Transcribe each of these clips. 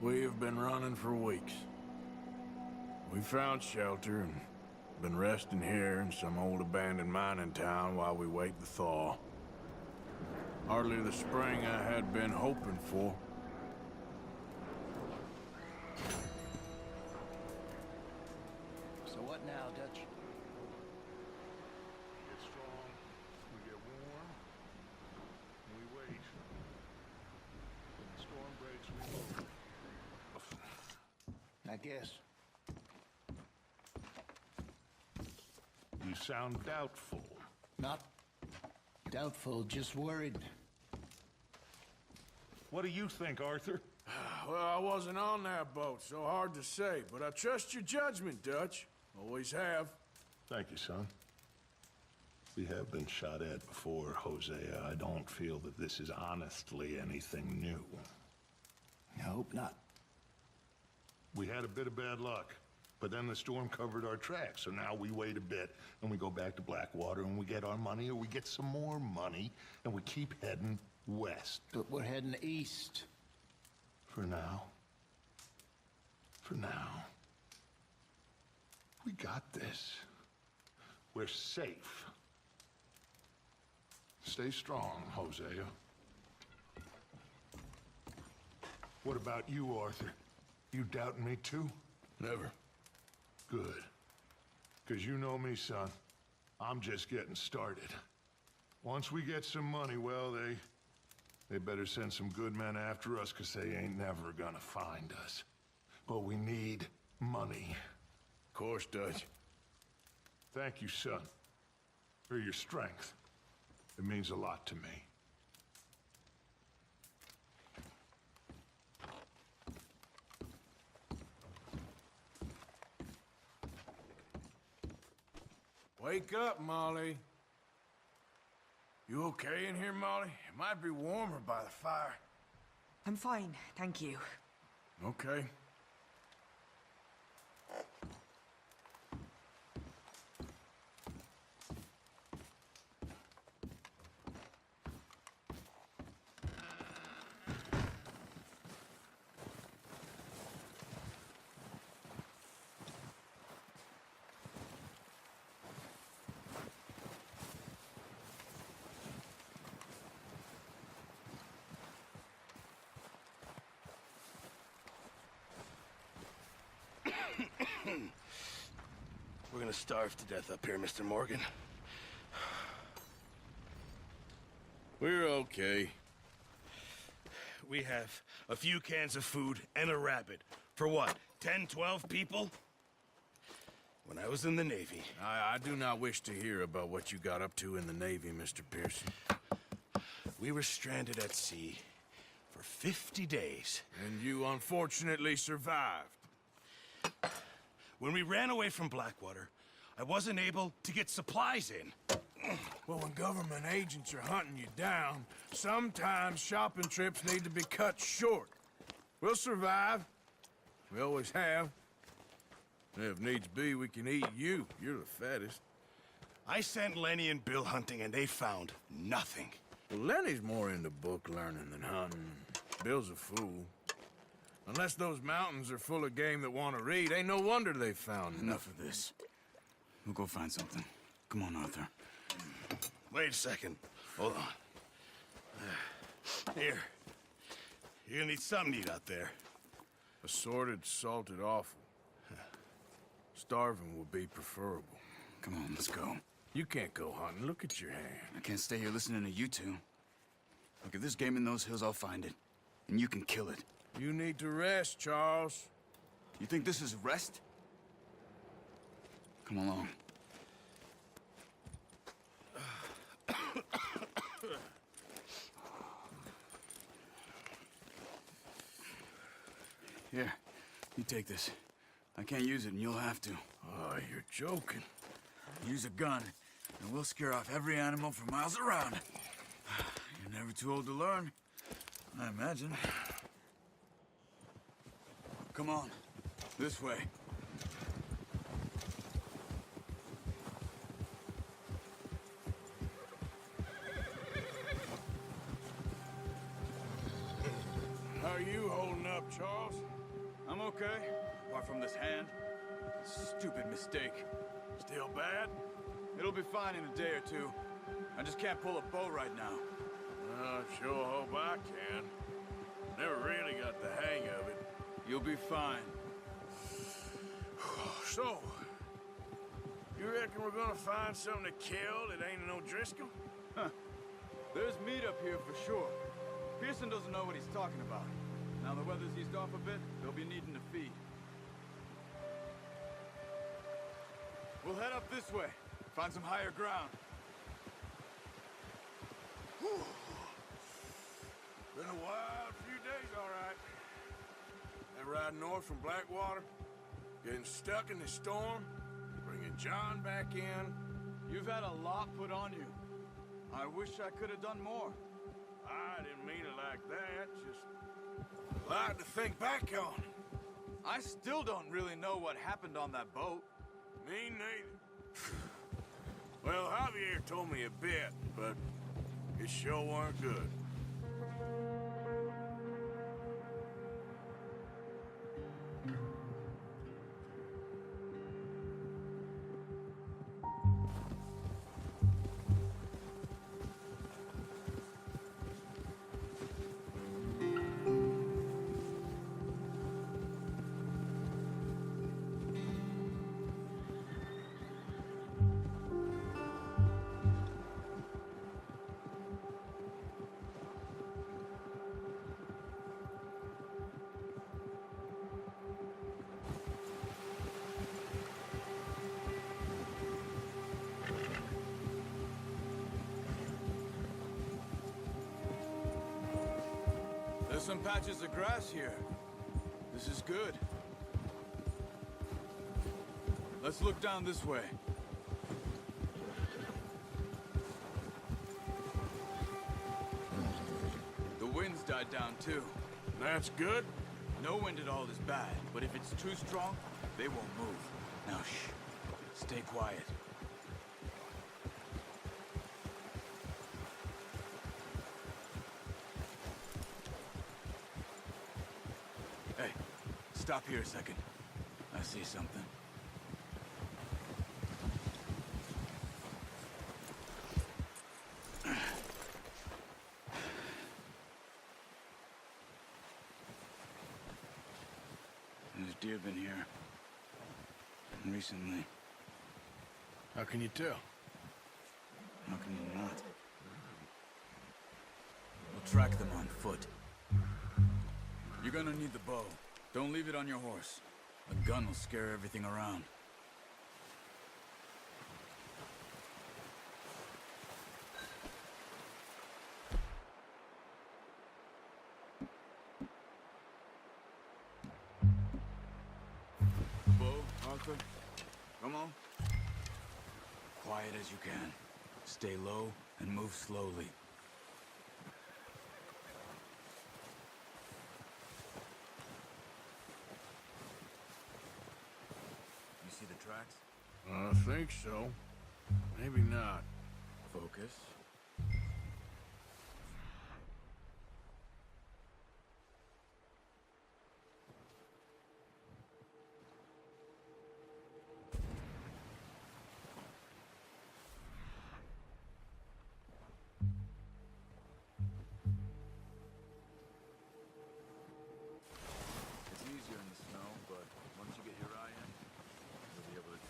We have been running for weeks. We found shelter and been resting here in some old abandoned mining town while we wait the thaw. Hardly the spring I had been hoping for. So what now, Dutch? We get strong, we get warm, and we wait. When the storm breaks, we move. I guess. You sound doubtful. Not doubtful, just worried. What do you think, Arthur? Well, I wasn't on that boat, so hard to say, but I trust your judgment, Dutch. Always have. Thank you, son. We have been shot at before, Hosea. I don't feel that this is honestly anything new. I hope not. We had a bit of bad luck, but then the storm covered our tracks, so now we wait a bit, and we go back to Blackwater, and we get our money, or we get some more money, and we keep heading west. But we're heading east. For now. For now. We got this. We're safe. Stay strong, Hosea. What about you, Arthur? You doubting me too? Never. Good. Because you know me, son. I'm just getting started. Once we get some money, well, they better send some good men after us, because they ain't never gonna find us. But we need money. Of course, Dutch. Thank you, son, for your strength. It means a lot to me. Wake up, Molly. You okay in here, Molly? It might be warmer by the fire. I'm fine, thank you. Okay. We're gonna starve to death up here, Mr. Morgan. We're okay. We have a few cans of food and a rabbit. For what, 10, 12 people? When I was in the Navy... I do not wish to hear about what you got up to in the Navy, Mr. Pearson. We were stranded at sea for 50 days. And you unfortunately survived. When we ran away from Blackwater, I wasn't able to get supplies in. Well, when government agents are hunting you down, sometimes shopping trips need to be cut short. We'll survive. We always have. And if needs be, we can eat you. You're the fattest. I sent Lenny and Bill hunting, and they found nothing. Well, Lenny's more into book learning than hunting. Bill's a fool. Unless those mountains are full of game that want to read, ain't no wonder they found Enough of this. We'll go find something. Come on, Arthur. Wait a second. Hold on. Here. You're gonna need something to eat out there. Assorted, salted offal. Starving would be preferable. Come on, let's go. You can't go hunting. Look at your hand. I can't stay here listening to you two. Look, if there's game in those hills, I'll find it. And you can kill it. You need to rest, Charles. You think this is rest? Come along. Here, you take this. I can't use it, and you'll have to. Oh, you're joking. Use a gun, and we'll scare off every animal for miles around. You're never too old to learn, I imagine. Come on, this way. How are you holding up Charles? I'm okay, apart from this hand. Stupid mistake. Still bad? It'll be fine in a day or two. I just can't pull a bow right now. I sure hope I can. Never really got the hang of it. You'll be fine. So, you reckon we're gonna find something to kill that ain't no Driscoll? There's meat up here for sure. Pearson doesn't know what he's talking about. Now the weather's eased off a bit, they'll be needing to feed. We'll head up this way. Find some higher ground. Whew. Been a wild few days, all right. That ride north from Blackwater, getting stuck in the storm, bringing John back in. You've had a lot put on you. I wish I could have done more. I didn't mean it like that, just a lot to think back on. I still don't really know what happened on that boat. Me neither. Well, Javier told me a bit, but it sure weren't good. There's some patches of grass here. This is good. Let's look down this way. The wind's died down too. That's good. No wind at all is bad, but if it's too strong, they won't move. Now shh. Stay quiet. Hey, stop here a second. I see something. There's deer been here. Recently. How can you tell? How can you not? We'll track them on foot. You're gonna need the bow. Don't leave it on your horse. A gun will scare everything around. Bow, Arthur. Come on. Quiet as you can. Stay low and move slowly. You see the tracks? I think so. Maybe not. Focus. It's easier in the snow, but once you get your eye in, you'll be able to...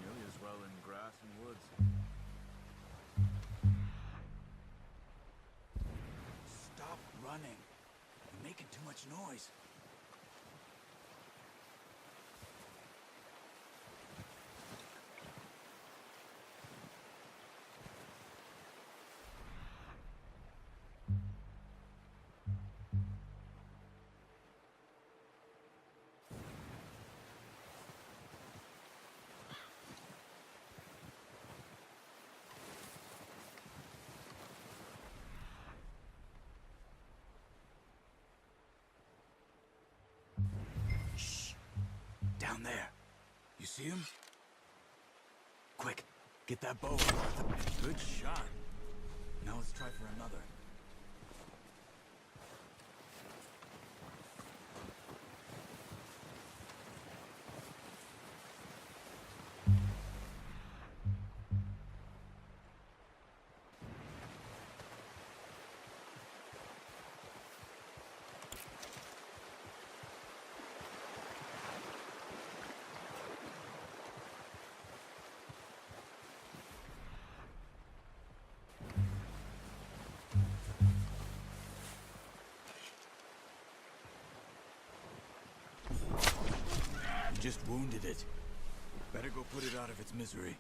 Nearly as well in grass and woods. Stop running. You're making too much noise. Down there. You see him? Quick, Get that bow, Arthur. Good shot. Now let's try for another. Just wounded it. Better go put it out of its misery.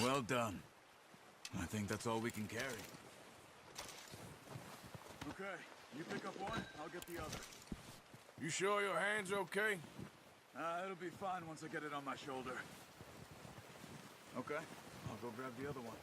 Well done. I think that's all we can carry. Okay, you pick up one, I'll get the other. You sure your hand's okay? It'll be fine once I get it on my shoulder. Okay, I'll go grab the other one.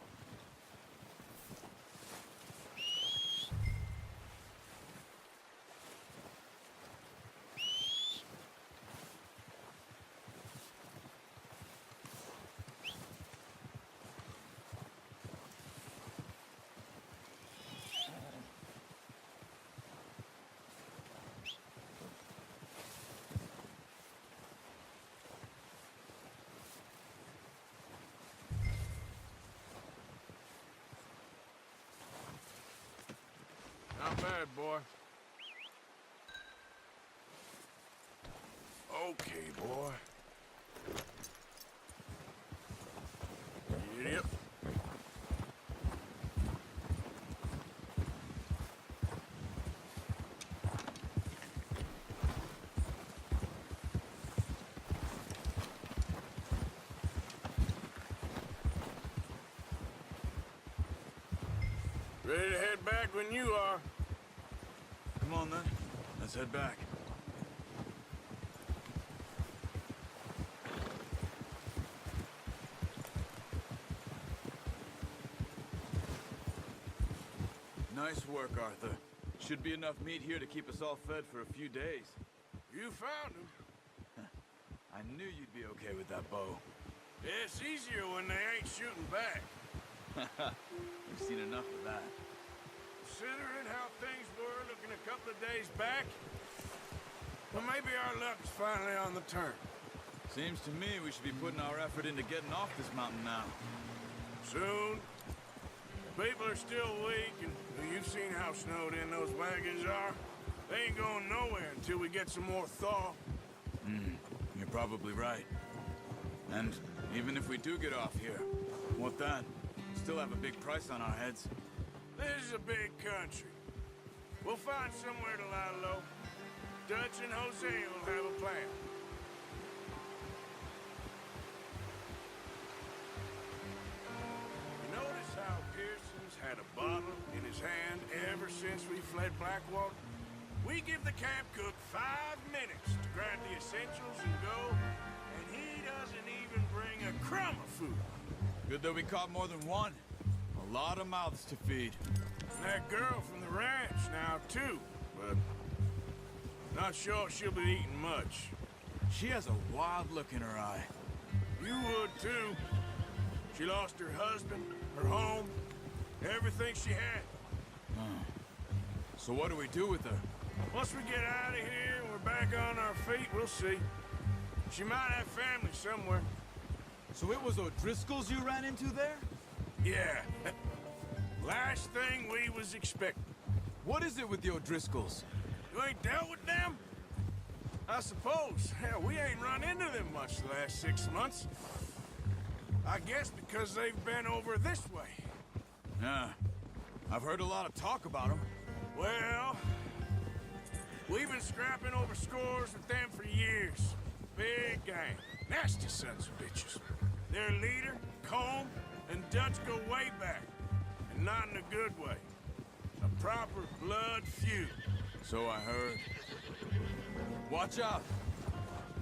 Not bad, boy. Okay, boy. Yep. Ready to head back when you are. Come on then, let's head back. Nice work, Arthur. Should be enough meat here to keep us all fed for a few days. You found him. I knew you'd be okay with that bow. Yeah, it's easier when they ain't shooting back. We've seen enough of that. Considering how things were looking a couple of days back, well, maybe our luck's finally on the turn. Seems to me we should be putting our effort into getting off this mountain now. Soon. People are still weak, and you've seen how snowed in those wagons are. They ain't going nowhere until we get some more thaw. You're probably right. And even if we do get off here, what then? We still have a big price on our heads. This is a big country. We'll find somewhere to lie low. Dutch and Jose will have a plan. You notice how Pearson's had a bottle in his hand ever since we fled Blackwater? We give the camp cook 5 minutes to grab the essentials and go, and he doesn't even bring a crumb of food. Good that we caught more than one. A lot of mouths to feed. And that girl from the ranch now, too, but not sure she'll be eating much. She has a wild look in her eye. You would, too. She lost her husband, her home, everything she had. So what do we do with her? Once we get out of here and we're back on our feet, we'll see. She might have family somewhere. So it was O'Driscoll's you ran into there? Yeah. Last thing we was expecting. What is it with the O'Driscolls? You ain't dealt with them? I suppose. Hell, we ain't run into them much the last 6 months. I guess because they've been over this way. Yeah. I've heard a lot of talk about them. Well, we've been scrapping over scores with them for years. Big gang. Nasty sons of bitches. Their leader, Combe, and Dutch go way back. And not in a good way. A proper blood feud. So I heard. Watch out.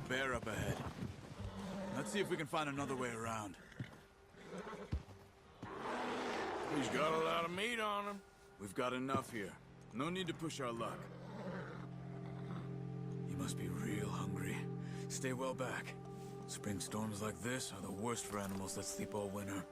Bear up ahead. Let's see if we can find another way around. He's got a lot of meat on him. We've got enough here. No need to push our luck. You must be real hungry. Stay well back. Spring storms like this are the worst for animals that sleep all winter.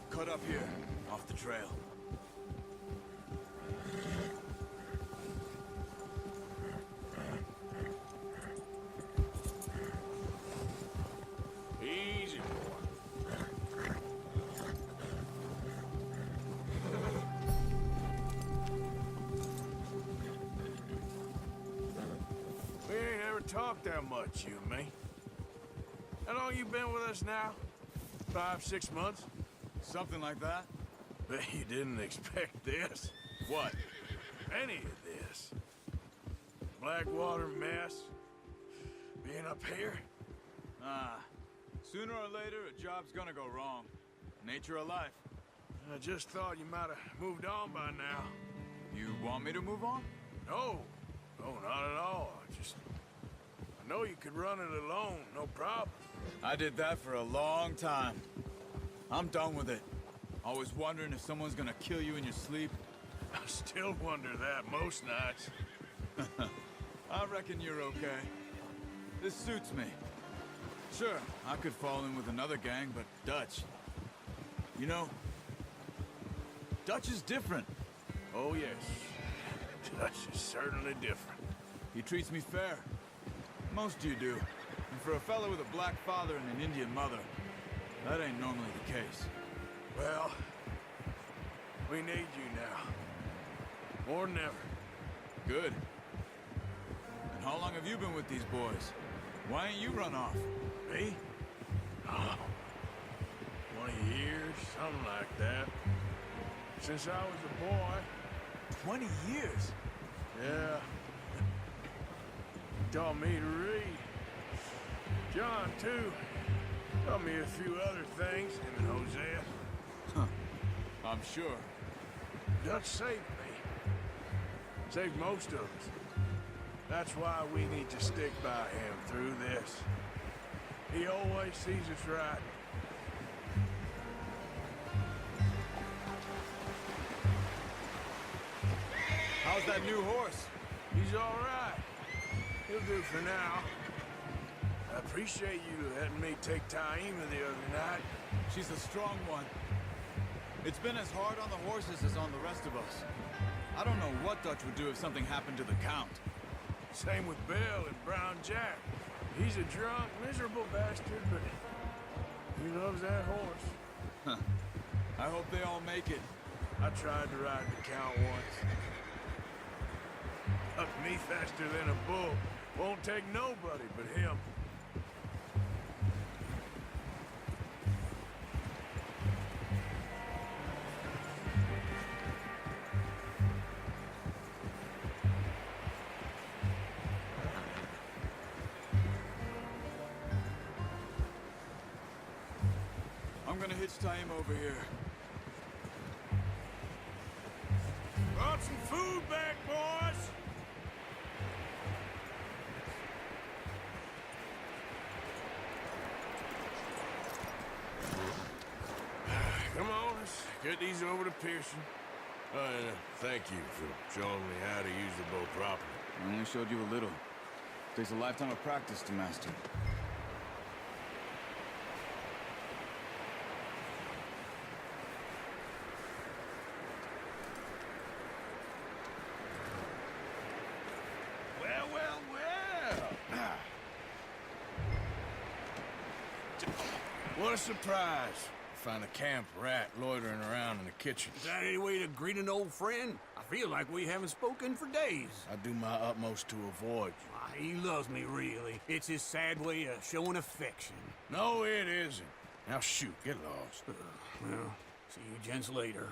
Cut up here, off the trail. Easy, boy. We ain't ever talked that much, you and me. How long you been with us now? 5, 6 months? Something like that? Bet you didn't expect this. What? Any of this. Blackwater mess. Being up here. Sooner or later, a job's gonna go wrong. Nature of life. I just thought you might have moved on by now. You want me to move on? No. No, not at all. I know you could run it alone, no problem. I did that for a long time. I'm done with it. Always wondering if someone's gonna kill you in your sleep. I still wonder that most nights. I reckon you're okay. This suits me. Sure, I could fall in with another gang, but Dutch... You know, Dutch is different. Oh, yes. Dutch is certainly different. He treats me fair. Most you do. And for a fellow with a black father and an Indian mother, that ain't normally the case. Well, we need you now. More than ever. Good. And how long have you been with these boys? Why ain't you run off? Me? Oh, 20 years, something like that. Since I was a boy. 20 years? Yeah. Taught me to read. John, too. Taught me a few other things, him and Hosea. I'm sure. Dutch saved me. Saved most of us. That's why we need to stick by him through this. He always sees us right. How's that new horse? He's all right. He'll do for now. I appreciate you letting me take Taima the other night. She's a strong one. It's been as hard on the horses as on the rest of us. I don't know what Dutch would do if something happened to the Count. Same with Bill and Brown Jack. He's a drunk, miserable bastard, but he loves that horse. I hope they all make it. I tried to ride the Count once. Up me faster than a bull. Won't take nobody but him. I'm gonna hitch Taima over here. Brought some food back, boys! Get these over to Pearson. Oh, and thank you for showing me how to use the boat properly. I only showed you a little. Takes a lifetime of practice to master. Well, well, well. What a surprise. Find a camp rat loitering around in the kitchen. Is that any way to greet an old friend? I feel like we haven't spoken for days. I do my utmost to avoid you. Ah, he loves me, really. It's his sad way of showing affection. No, it isn't. Now shoot, get lost. Well, see you gents later.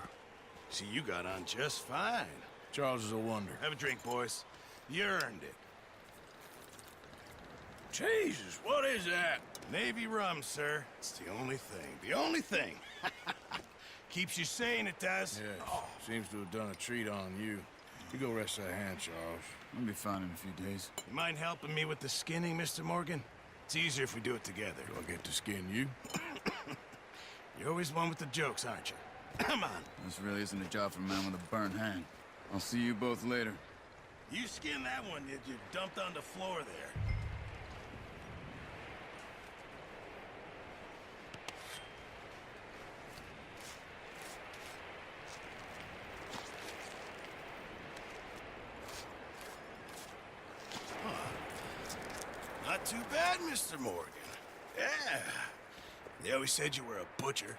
See, you got on just fine. Charles is a wonder. Have a drink, boys. You earned it. Jesus, what is that? Navy rum, sir. It's the only thing. The only thing. Keeps you sane, it does. Yes, seems to have done a treat on you. You go rest that hand, Charles. I'll be fine in a few days. You mind helping me with the skinning, Mr. Morgan? It's easier if we do it together. Do I get to skin you? You're always one with the jokes, aren't you? Come on. This really isn't a job for a man with a burnt hand. I'll see you both later. You skin that one that you dumped on the floor there. Not too bad, Mr. Morgan. Yeah. They always said you were a butcher.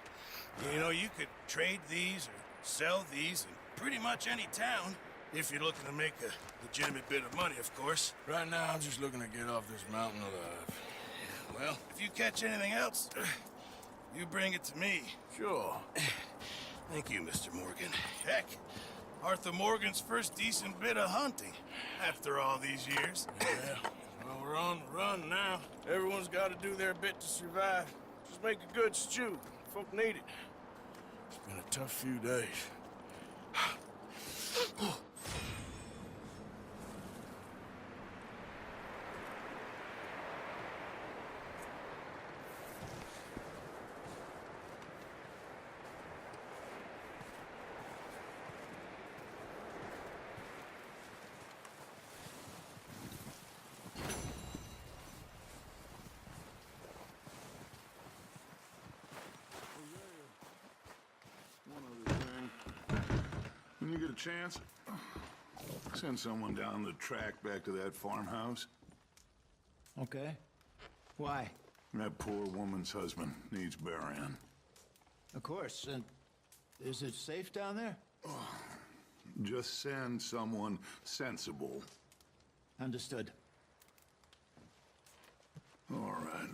You know, you could trade these or sell these in pretty much any town. If you're looking to make a legitimate bit of money, of course. Right now, I'm just looking to get off this mountain alive. Well, if you catch anything else, you bring it to me. Sure. Thank you, Mr. Morgan. Heck, Arthur Morgan's first decent bit of hunting after all these years. Yeah. Well, we're on the run now. Everyone's got to do their bit to survive. Just make a good stew. Folk need it. It's been a tough few days. When you get a chance, send someone down the track back to that farmhouse. Okay. Why? That poor woman's husband needs burying. Of course. And is it safe down there? Just send someone sensible. Understood. All right.